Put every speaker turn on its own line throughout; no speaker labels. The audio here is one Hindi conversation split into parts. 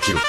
切ろ。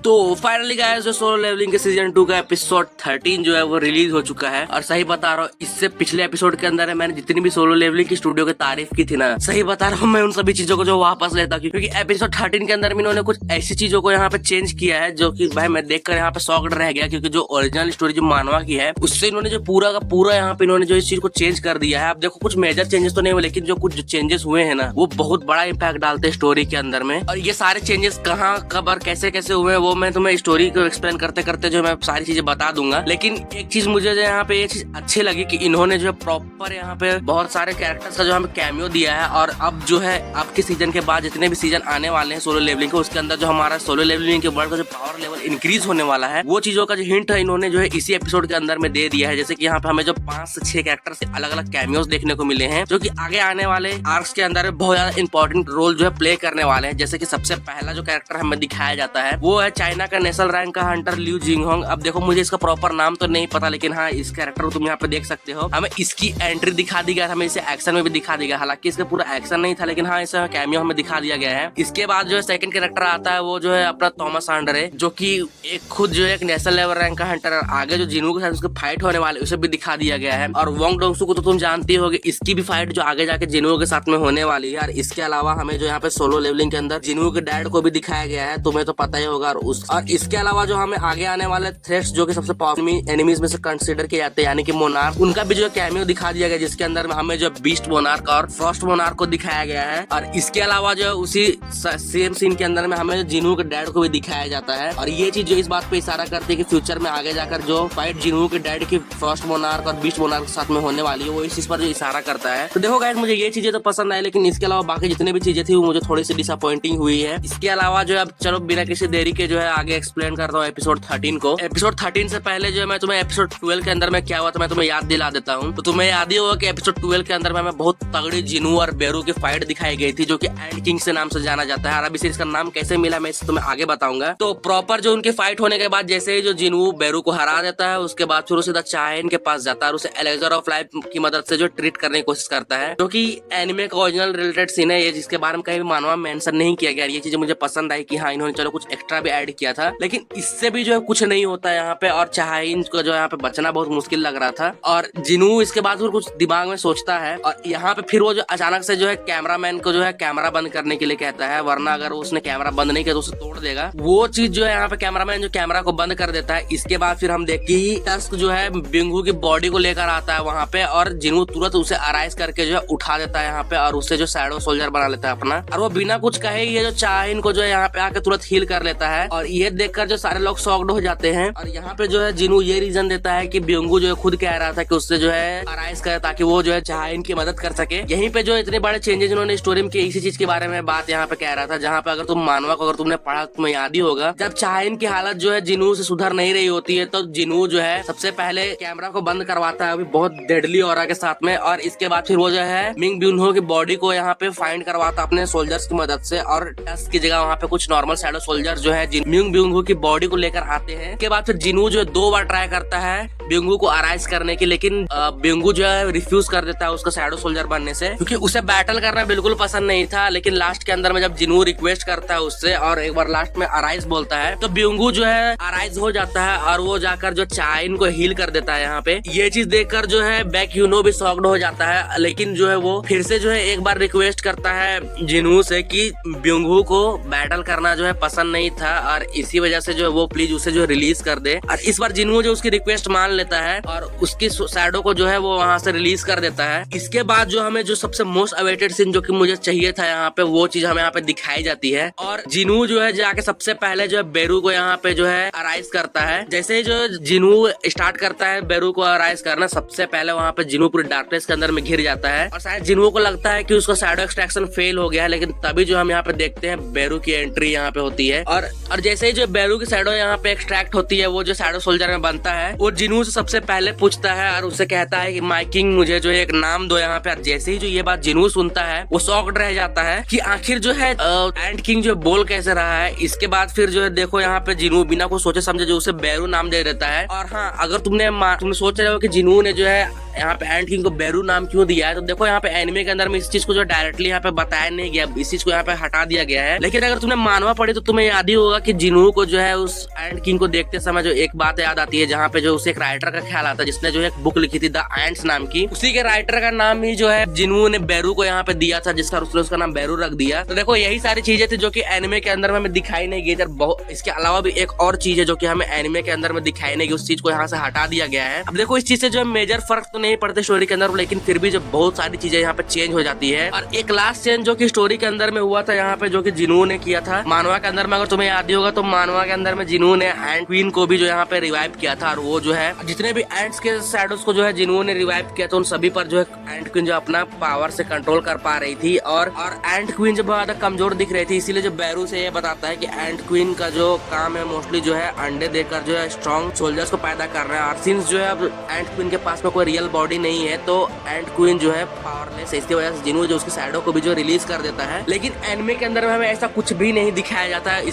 तो फाइनली गाइस जो सोलो लेवलिंग के सीजन 2 का एपिसोड 13 जो है वो रिलीज हो चुका है। और सही बता रहा हूँ, इससे पिछले एपिसोड के अंदर है मैंने जितनी भी सोलो लेवलिंग की स्टूडियो की तारीफ की थी ना, सही बता रहा हूँ मैं उन सभी चीजों को जो वापस लेता हूँ, क्योंकि एपिसोड 13 के अंदर इन्होंने कुछ ऐसी चीजों को यहाँ पे चेंज किया है जो कि भाई मैं देखकर यहाँ पे शॉक्ड रह गया। क्योंकि जो ओरिजिनल स्टोरी जो मानवा की है उससे इन्होंने जो पूरा का पूरा यहाँ पे इन्होंने जो इस चीज को चेंज कर दिया है। अब देखो कुछ मेजर चेंजेस तो नहीं हुए, लेकिन जो कुछ चेंजेस हुए हैं ना वो बहुत बड़ा इम्पैक्ट डालते हैं स्टोरी के अंदर में। और ये सारे चेंजेस कहाँ कब और कैसे कैसे हुए वो मैं तुम्हें स्टोरी को एक्सप्लेन करते करते जो मैं सारी चीजें बता दूंगा। लेकिन एक चीज मुझे जो यहाँ पे ये चीज अच्छी लगी कि इन्होंने जो प्रॉपर यहाँ पे बहुत सारे कैरेक्टर्स का जो हमें कैमियो दिया है। और अब जो है अब के सीजन के बाद जितने भी सीजन आने वाले हैं सोलो लेवलिंग के, उसके अंदर जो हमारा सोलो लेवलिंग के वर्ल्ड का जो पावर लेवल इंक्रीज होने वाला है वो चीजों का जो हिंट है इन्होंने जो है इसी एपिसोड के अंदर में दे दिया है। जैसे कि यहाँ पे हमें जो 5 से 6 कैरेक्टर से अलग अलग कैमियोस देखने को मिले हैं जो कि आगे आने वाले आर्क्स के अंदर बहुत ज्यादा इंपॉर्टेंट रोल जो है प्ले करने वाले हैं। जैसे कि सबसे पहला जो कैरेक्टर हमें दिखाया जाता है वो है चाइना का नेशनल रैंक का हंटर लिu जिंगहोंग। अब देखो मुझे इसका प्रॉपर नाम तो नहीं पता, लेकिन हाँ इस कैरेक्टर को तुम यहाँ पे देख सकते हो। हमें इसकी एंट्री दिखा दी गया, हमें इसे एक्शन में भी दिखा दिया गया। हालांकि इसका पूरा एक्शन नहीं था, लेकिन हाँ इसे कैमियो हमें दिखा दिया गया है। इसके बाद जो है सेकंड कैरेक्टर आता है वो जो है अपना थॉमस आंडर है, जो कि एक खुद जो है एक नेशनल लेवल रैंक का हंटर है। आगे जो जिनू के साथ उसके फाइट होने वाले उसे भी दिखा दिया गया है। और वोंग डोंगसू को तो तुम जानती होगी, इसकी भी फाइट जो आगे जाके जिनू के साथ में होने वाली है। और इसके अलावा हमें जो यहाँ पे सोलो लेवलिंग के अंदर जिनू के डैड को भी दिखाया गया है, तुम्हें तो पता ही होगा। और इसके अलावा जो हमें आगे आने वाले थ्रेट्स जो कि सबसे पावरफुल एनिमीज में से कंसीडर किए जाते हैं, यानी कि मोनार्क, उनका भी जो कैमियो दिखा दिया गया, जिसके अंदर हमें जो बीस्ट मोनार्क और फ्रॉस्ट मोनार्क को दिखाया गया है। और इसके अलावा जो उसी सेम सीन के अंदर में हमें जिनू के डैड को भी दिखाया जाता है। और ये चीज जो इस बात पे इशारा करती है कि फ्यूचर में आगे जाकर जो फाइट जिनू के डैड की फ्रॉस्ट मोनार्क और बीस्ट मोनार्क के साथ में होने वाली है वो इस चीज पर जो इशारा करता है। तो देखो गाइस मुझे ये चीजें तो पसंद आई, लेकिन इसके अलावा बाकी जितनी भी चीजें थी वो मुझे थोड़ी सी डिसअपॉइंटिंग हुई है। इसके अलावा जो है अब चलो बिना किसी देरी के जो है आगे एक्सप्लेन करता हूँ एपिसोड 13 को। एपिसोड 13 से पहले जो है मैं तुम्हें एपिसोड 12 के अंदर में क्या हुआ तो मैं तुम्हें याद दिला देता हूँ। तो तुम्हें याद ही होगा कि एपिसोड 12 के अंदर में बहुत तगड़ी जिनू और बेरू की फाइट दिखाई गई थी, जो कि एंड किंग से नाम से जाना जाता है। और अभी से इसका नाम कैसे मिला मैं इसे तुम्हें आगे बताऊंगा। तो प्रॉपर जो उनकी फाइट होने के बाद जैसे ही जो जिनू बेरू को हरा देता है, उसके बाद फिर सीधा चाइन के पास जाता है और उसे एलेक्सर ऑफ लाइफ की मदद से जो ट्रीट करने की कोशिश करता है, जो कि एनिमे का ओरिजिनल रिलेटेड सीन है ये, जिसके बारे में कहीं भी मानवा मेंशन नहीं किया गया। ये चीजें मुझे पसंद आई कि हाँ इन्होंने चलो कुछ एक्स्ट्रा भी ऐड किया था, लेकिन इससे भी जो है कुछ नहीं होता यहाँ पे। और चाइन को जो यहाँ पे बचना बहुत मुश्किल लग रहा था। और जिनू इसके बाद फिर कुछ दिमाग में सोचता है और यहाँ पे फिर वो जो अचानक से जो है कैमरामैन को जो है कैमरा बंद करने के लिए कहता है, वरना अगर उसने कैमरा बंद नहीं किया तो उसे तोड़ देगा। वो चीज जो है यहाँ पे कैमरामैन जो कैमरा को बंद कर देता है। इसके बाद फिर हम देखते ही टस्क जो है बिंगू की बॉडी को लेकर आता है वहाँ पे, और जिनू तुरंत उसे अराइज करके जो है उठा देता है यहाँ पे, और उससे जो शैडो सोल्जर बना लेता है अपना। और वो बिना कुछ कहे ये जो चाइन को जो है यहाँ पे आके तुरंत हील कर लेता है। और ये देखकर जो सारे लोग शॉक्ड हो जाते हैं। और यहाँ पे जो है जिनू ये रीजन देता है कि बिंगू जो है खुद कह रहा था कि उससे जो है अराइज करे ताकि वो जो है चाइन की मदद कर सके। यहीं पे जो इतने बड़े चेंजेस इन्होंने स्टोरी में किए, इसी चीज के बारे में बात यहाँ पे कह रहा था। जहाँ पे अगर तुम मानवा को अगर तुमने पढ़ा तुम्हें याद ही होगा, जब चाइन की हालत जो है जिनू से सुधर नहीं रही होती है तो जिनू जो है सबसे पहले कैमरा को बंद करवाता है अभी बहुत डेडली ऑरा के साथ में। और इसके बाद फिर वो जो है मिंग ब्यूनहो की बॉडी को यहाँ पे फाइंड करवाता अपने सोल्जर्स की मदद से, और टस्क की जगह वहाँ पे कुछ नॉर्मल शैडो सोल्जर जो है मिंग ब्यूनहो की बॉडी को लेकर आते हैं। इसके बाद फिर जिनू जो है 2 बार ट्राई करता है बिंगू को अराइज करने की, लेकिन बिंगू जो है रिफ्यूज कर देता है उसका शैडो सोल्जर बनने से, क्योंकि उसे बैटल करना बिल्कुल पसंद नहीं था। लेकिन लास्ट के अंदर में जब जिनू रिक्वेस्ट करता है उससे और एक बार लास्ट में अराइज बोलता है तो बिंगू जो है अराइज हो जाता है और वो जाकर जो चाइन को हील कर देता है यहाँ पे। ये चीज देखकर जो है बैक यूनो भी शॉक्ड हो जाता है, लेकिन जो है वो फिर से जो है एक बार रिक्वेस्ट करता है जिनू से कि बिंगू को बैटल करना जो है पसंद नहीं था और इसी वजह से जो है वो प्लीज उसे जो रिलीज कर दे। और इस बार जिनू जो उसकी रिक्वेस्ट मान लेता है और उसकी शैडो को जो है वो वहां से रिलीज कर देता है। इसके बाद जो हमें जो सबसे मोस्ट अवेटेड सीन जो कि मुझे चाहिए था यहाँ पे, वो चीज हमें यहाँ पे दिखाई जाती है। और जिनू जो है जाके सबसे पहले जो है बेरू को यहाँ पे जो है अराइज करता है। जैसे ही जो जिनू स्टार्ट करता है बेरू को अराइज करना, सबसे पहले वहाँ पे जिनू पूरी डार्कनेस के अंदर में घिर जाता है और शायद जिनू को लगता है कि उसका शैडो एक्सट्रैक्शन फेल हो गया है। लेकिन तभी जो हम यहाँ पे देखते हैं बेरू की एंट्री यहाँ पे होती है। और जैसे ही जो बेरू की शैडो यहाँ पे एक्सट्रैक्ट होती है, वो जो शैडो सोल्जर में बनता है वो जिनू से सबसे पहले पूछता है और उसे कहता है कि माय किंग मुझे जो है एक नाम दो यहाँ पे। जैसे ही जो ये बात जिनू सुनता है वो शॉक्ड रह जाता है कि आखिर जो है एंड किंग जो बोल कैसे रहा है। इसके बाद फिर जो है देखो यहाँ पे जिनू बिना कुछ सोचे समझे जो उसे बैरू नाम दे देता है। और हाँ, अगर तुमने सोच रहे हो कि जिनू ने जो है यहाँ पे एंड किंग को बैरू नाम क्यों दिया है, तो देखो यहाँ पे एनिमे के अंदर में इस चीज को जो डायरेक्टली यहाँ पे बताया नहीं गया, इस चीज को यहाँ पे हटा दिया गया है। लेकिन अगर तुमने मानवा पड़ी तो तुम्हें याद ही होगा कि जिनू को जो है उस एंड किंग को देखते समय जो एक बात याद आती है, जहाँ पे जो उसे एक राइटर का ख्याल आता है जिसने जो है एक बुक लिखी थी द एंड्स नाम की। उसी के राइटर का नाम ही जो है जिनू ने बैरू को यहाँ पे दिया था, जिसका उसका नाम बैरू रख दिया। तो देखो यही सारी चीजें थी जो कि एनिमे के अंदर में हमें दिखाई नहीं गई थी। इसके अलावा भी एक और चीज है जो कि हमें एनिमे के अंदर में दिखाई नहीं गई, उस चीज को यहाँ से हटा दिया गया है। अब देखो इस चीज से जो मेजर फर्क तो नहीं पड़ते स्टोरी के अंदर, लेकिन फिर भी जो बहुत सारी चीजें यहाँ पे चेंज हो जाती है। और एक लास्ट चेंज जो कि स्टोरी के अंदर में हुआ था यहाँ पे, जो कि जिनू ने किया था मानवा के अंदर में, अगर तुम्हें याद ही होगा तो मानवा के अंदर में जिनू ने एंड क्वीन को भी जो यहाँ पे रिवाइव किया था। और वो जो है जितने भी एंड्स के शैडोज को जो है जिनू ने रिवाइव किया था, उन सभी पर जो है एंड क्वीन जो अपना पावर से कंट्रोल कर पा रही थी। और एंड क्वीन जो बहुत ज्यादा कमजोर दिख रही थी, इसीलिए जो बैरू से ये बताता है कि एंड क्वीन का जो काम है मोस्टली जो है अंडे देकर जो है स्ट्रॉन्ग सोल्जर्स को पैदा करना है। और सिंस जो है अब एंड क्वीन के पास में कोई रियल बॉडी नहीं है तो एंड क्वीन जो है पावरलेस है। इसकी वजह से जिनू जो उसके शैडो को भी जो रिलीज कर देता है। लेकिन एनिमे के अंदर में हमें ऐसा कुछ भी नहीं दिखाया जाता है।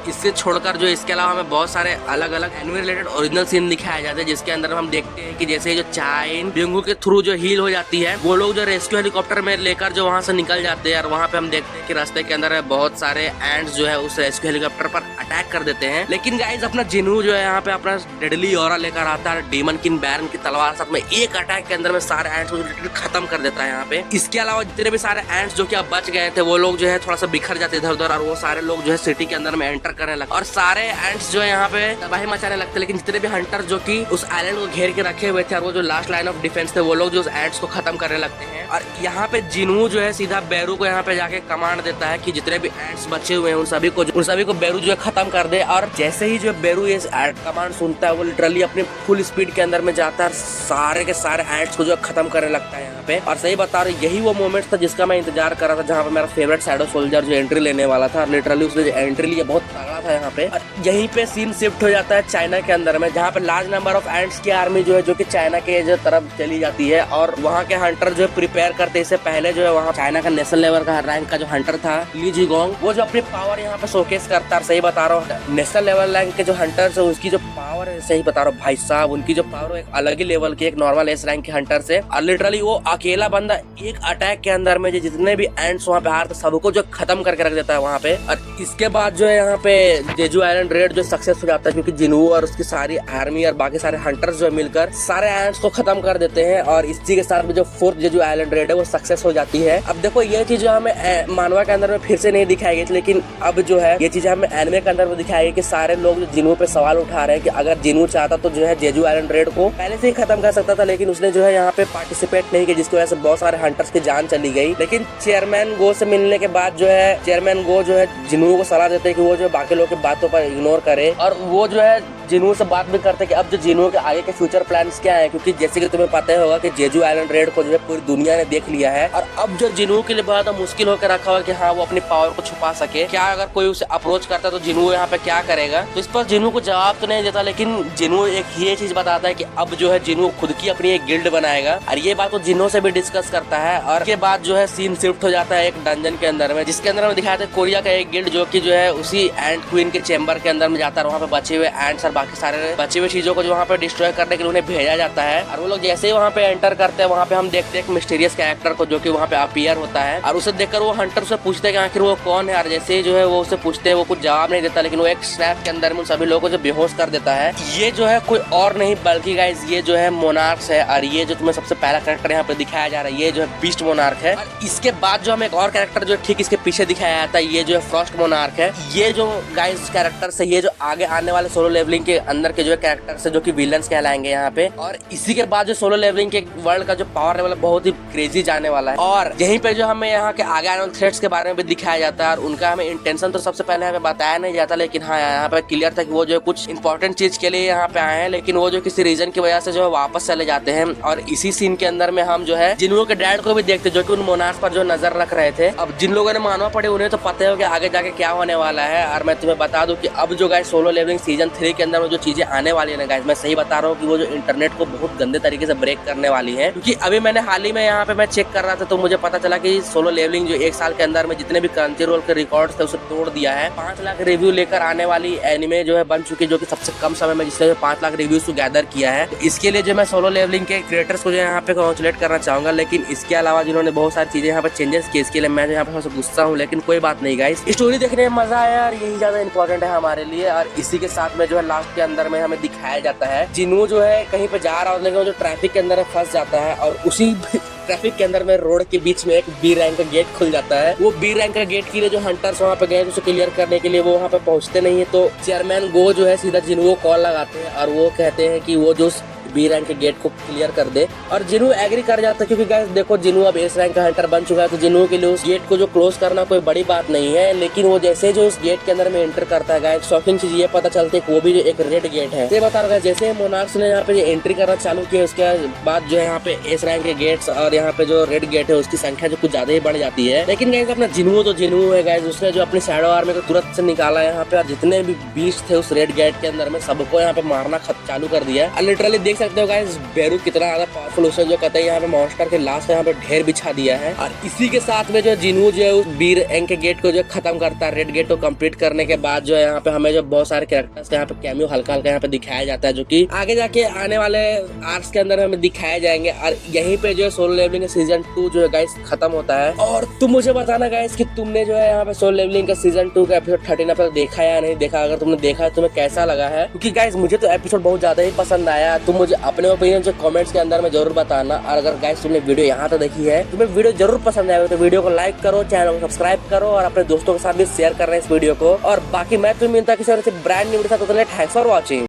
इससे छोड़कर जो इसके अलावा हमें बहुत सारे अलग अलग एनिमे रिलेटेड ओरिजिनल सीन दिखाए जाते हैं, जिसके अंदर हम देखते हैं कि जैसे जो चाइन बिंगू के थ्रू जो हील हो जाती है, वो लोग जो रेस्क्यू हेलीकॉप्टर में लेकर जो वहां से निकल जाते हैं। और वहां पे हम देखते हैं कि रास्ते के अंदर बहुत सारे एंड्स जो है उस रेस्क्यू हेलीकॉप्टर पर अटैक कर देते हैं। लेकिन गाइज अपना जिनू जो है यहाँ पे अपना डेडली ऑरा लेकर आता है, डीमन किंग बैरन की तलवार साथ में एक अटैक के अंदर में सारे एंड्स को खत्म कर देता है यहाँ पे। इसके अलावा जितने भी सारे एंड्स जो कि अब बच गए थे वो लोग जो है थोड़ा सा बिखर जाते इधर उधर, और वो सारे लोग जो है सिटी के अंदर में एंटर करने लगते और सारे एंड्स जो है यहाँ पे तबाही मचाने लगते हैं। लेकिन जितने भी हंटर जो कि उस आइलैंड को घेर के रखे हुए थे और वो जो लास्ट लाइन ऑफ डिफेंस थे, वो लोग जो उस एंड्स को खत्म करने लगते हैं। और यहाँ पे जिनू जो है सीधा बैरू को यहाँ पे जाके कमांड देता है कि जितने भी एंड्स बचे हुए हैं उन सभी को बैरू जो है खत्म कर दे। और जैसे ही जो बैरू ये कमांड सुनता है वो लिटरली अपनी फुल स्पीड के अंदर में जाता है, सारे के सारे एंड्स को जो है खत्म करने लगता है यहाँ पे। और सही बता रहा हूँ यही वो मोमेंट था जिसका मैं इंतजार कर रहा था, जहाँ पे मेरा फेवरेट शैडो सोल्जर जो एंट्री लेने वाला था। लिटरली उसने जो एंट्री लिया बहुत तगड़ा था यहाँ पे। और यहीं पे सीन शिफ्ट हो जाता है चाइना के अंदर में, जहाँ पे लार्ज नंबर ऑफ एंड्स की आर्मी जो है जो कि चाइना के जो तरफ चली जाती है। और वहाँ के हंटर जो है प्रिपेयर करते इससे पहले जो है वहाँ चाइना का नेशनल लेवल का रैंक का जो हंटर था ली जीगोंग, वो जो अपनी पावर यहाँ पे शोकेस करता है। सही बता रहा हूँ नेशनल लेवल रैंक के जो हंटर्स है उसकी जो पावर है, सही बता रहा हूँ भाई साहब, उनकी जो पावर एक अलग ही लेवल की एक नॉर्मल एस रैंक के हंटर से। और लिटरली वो अकेला बंदा एक अटैक के अंदर में जितने भी एंड्स वहाँ पे हार सबको जो खत्म करके रख देता है वहाँ पे। और इसके बाद जो है यहाँ पे जेजू आइलैंड रेड जो सक्सेस हो जाता है, क्योंकि जिनू और उसकी सारी आर्मी और बाकी सारे हंटर्स जो मिलकर सारे एंड्स को खत्म कर देते हैं। और इसी के साथ में जो फोर्थ जेजू आइलैंड रेड है वो सक्सेस हो जाती है। अब देखो ये चीज जो हमें मानवा के अंदर में फिर से नहीं दिखाई गई थी, लेकिन अब जो है ये चीज हमें एनिमे के अंदर में दिखाई गई कि सारे लोग जिनू पे सवाल उठा रहे हैं कि अगर जिनू चाहता तो जो है जेजू आइलैंड रेड को पहले से ही खत्म कर सकता था, लेकिन उसने जो है यहाँ पे पार्टिसिपेट नहीं किया, जिसकी वजह से बहुत सारे हंटर्स की जान चली गई। लेकिन चेयरमैन गो से मिलने के बाद जो है चेयरमैन गो जो है जिनू को सलाह देते हैं कि वो जो बाकी लोगों की बातों पर इग्नोर करे। और वो जो है जिनू से बात भी करते हैं कि अब जो जिनू के आगे के फ्यूचर प्लान्स क्या है, क्योंकि जैसे कि तुम्हें पता ही होगा कि जेजू आइलैंड रेड को जो है पूरी दुनिया ने देख लिया है। और अब जो जिनू के लिए बहुत मुश्किल होकर रखा हुआ कि हाँ वो अपनी पावर को छुपा सके। क्या अगर कोई उसे अप्रोच करता तो जिनू यहाँ पे क्या करेगा, तो इस पर जिनू को जवाब तो नहीं देता, लेकिन जिनू एक ये चीज बताता है कि अब जो है जिनू खुद की अपनी एक गिल्ड बनाएगा। और ये बात वो जिनू से भी डिस्कस करता है। और के बाद जो है सीन शिफ्ट हो जाता है एक डंजन के अंदर में, जिसके अंदर में दिखाया था कोरिया का एक गिल्ड जो कि जो है उसी एंड क्वीन के चेंबर के अंदर में जाता है। वहाँ पे बचे हुए एंड्स और बाकी सारे बचे हुए चीजों को जो वहाँ पे डिस्ट्रॉय करने के लिए उन्हें भेजा जाता है। और वो लोग जैसे ही वहाँ पे एंटर करते हैं, वहाँ पे हम देखते हैं एक मिस्टीरियस कैरेक्टर को जो कि वहाँ पे अपीयर होता है। और उसे देखकर वो हंटर से पूछते हैं कि आखिर वो कौन है। और जैसे ही जो है वो उसे पूछते हैं, वो कुछ जवाब नहीं देता, लेकिन वो एक स्नैप के अंदर में सभी लोगों को जो बेहोश कर देता है। ये जो है कोई और नहीं बल्कि गाइस ये जो है मोनार्क्स है। और ये जो तुम्हें सबसे पहला कैरेक्टर यहाँ पे दिखाया जा रहा है, ये जो है बीस्ट मोनार्क है। और इसके बाद जो हमें एक और कैरेक्टर जो ठीक इसके पीछे दिखाया जाता है, ये जो है फ्रॉस्ट मोनार्क है। ये जो गाइस कैरेक्टर है, ये जो आगे आने वाले सोलो लेवलिंग के अंदर के जो है कैरेक्टर है जो कि विलन्स कहलाएंगे यहाँ पे। और इसी के बाद जो सोलो लेवलिंग के वर्ल्ड का जो पावर लेवल है बहुत ही क्रेजी जाने वाला है। और यहीं पे जो हमें यहाँ के आगे आने वाले थ्रेट्स के बारे में भी दिखाया जाता है। और उनका हमें इंटेंशन तो सबसे पहले हमें बताया नहीं जाता, लेकिन हाँ यहाँ पे क्लियर था कि वो जो कुछ इंपॉर्टेंट चीज के लिए यहाँ पे आए हैं, लेकिन वो जो किसी रीजन की वजह से जो है वापस चले जाते हैं। और इसी सीन के अंदर में हम जो है जिन के डैड को भी देखते जो कि उन मोनार्क्स पर जो नजर रख रहे थे। अब जिन लोगों ने मानवा पड़े उन्हें तो पता हो कि आगे जाके क्या होने वाला है। और मैं तुम्हें बता दूं कि अब जो गाइस सोलो लेवलिंग सीजन 3 के अंदर अंदर में जो चीजें आने वाली है ना गाइस, मैं सही बता रहा हूँ कि वो जो इंटरनेट को बहुत गंदे तरीके से ब्रेक करने वाली है। क्योंकि अभी मैंने हाल ही में यहाँ पे मैं चेक कर रहा था तो मुझे पता चला कि सोलो लेवलिंग जो एक साल के अंदर में जितने भी क्रंचीरोल के रिकॉर्ड्स थे उसे तोड़ दिया है। 5 लाख रिव्यू लेकर आने वाली एनिमे जो है बन चुकी है, जो कि सबसे कम समय में जिसने 5 लाख रिव्यूज को गैदर किया है। तो इसके लिए जो मैं सोलो लेवलिंग के क्रिएटर्स को जो यहाँ पे कॉन्ग्रेचुलेट करना चाहूंगा। लेकिन इसके अलावा जिन्होंने बहुत सारी चीजें यहाँ पे चेंजेस किए, इसके लिए मैं यहाँ पे सबसे गुस्सा हूँ। लेकिन कोई बात नहीं गाइस, स्टोरी देखने में मजा आया और यही ज्यादा इंपॉर्टेंट है हमारे लिए। और इसी के साथ में जो है लास्ट के अंदर में हमें दिखाया जाता है जिन्हों जो है कहीं पे जा रहा होता है, लेकिन जो ट्रैफिक के अंदर फंस जाता है और उसी ट्रैफिक के अंदर में रोड के बीच में एक बी रैंक का गेट खुल जाता है। वो बी रैंक का गेट के लिए जो हंटर्स वहाँ पे गए उसे क्लियर करने के लिए वो वहाँ पे पहुंचते नहीं है। तो चेयरमैन गो जो है सीधा जिन्हों को कॉल लगाते हैं और वो कहते हैं कि वो जो बी रैंक के गेट को क्लियर कर दे। और जिन्हों एग्री कर जाता है, क्योंकि गाइस देखो जिन्हों अब एस रैंक का हंटर बन चुका है, तो जिन्हों के लिए उस गेट को जो क्लोज करना कोई बड़ी बात नहीं है। लेकिन वो जैसे जो उस गेट के अंदर में एंटर करता है गाइस, शॉकिंग चीज ये पता चलती है कि वो भी जो एक रेड गेट है। ये बता रहा जैसे मोनार्क्स ने यहाँ पे एंट्री करना चालू किया, उसके बाद जो है यहाँ पे एस रैंक के गेट्स और यहाँ पे जो रेड गेट है उसकी संख्या जो कुछ ज्यादा ही बढ़ जाती है। लेकिन गाइस अपना जिन्हों तो जिन्हों है गाइस, उसने जो अपनी शैडो आर्मी को तुरंत से निकाला यहाँ पे, और जितने भी बीस्ट थे उस रेड गेट के अंदर में सबको यहाँ पे मारना चालू कर दिया। और लिटरली देख सकते हो गाइस बेरू कितना ज्यादा पावरफुल, उसने जो कहते हैं यहाँ पे मॉन्स्टर के लास्ट यहाँ पे ढेर बिछा दिया है। और इसी के साथ में जो जिन्हों जो है उस बीर एंग के गेट को जो खत्म करता है, रेड गेट को कंप्लीट करने के बाद जो है यहाँ पे हमें जो बहुत सारे कैरेक्टर्स यहाँ पे कैमियो हल्का हल्का यहाँ पे दिखाया जाता है, जो कि आगे जाके आने वाले आर्क्स के अंदर हमें दिखाए जाएंगे। और यहीं पे जो है सोलो लेवलिंग का सीजन 2 जो है गाइस खत्म होता है। और तुम मुझे बताना गाइस कि तुमने जो है यहाँ पे सोलो लेवलिंग का सीजन 2 का एपिसोड 13 एपिसोड देखा या नहीं देखा। अगर तुमने देखा है तुम्हें कैसा लगा है, क्योंकि गाइस मुझे तो एपिसोड बहुत ज्यादा ही पसंद आया। तुम मुझे अपने ओपिनियन जो कमेंट्स के अंदर में जरूर बताना। और अगर गाइस तुमने वीडियो यहाँ तक देखी है, तुम्हें वीडियो जरूर पसंद आएगा तो वीडियो को लाइक करो, चैनल को सब्सक्राइब करो और अपने दोस्तों के साथ भी शेयर करना इस वीडियो को। और बाकी मैं तुम्हें मिलता किसी और से ब्रांड न्यू वीडियो के साथ। Thanks for watching.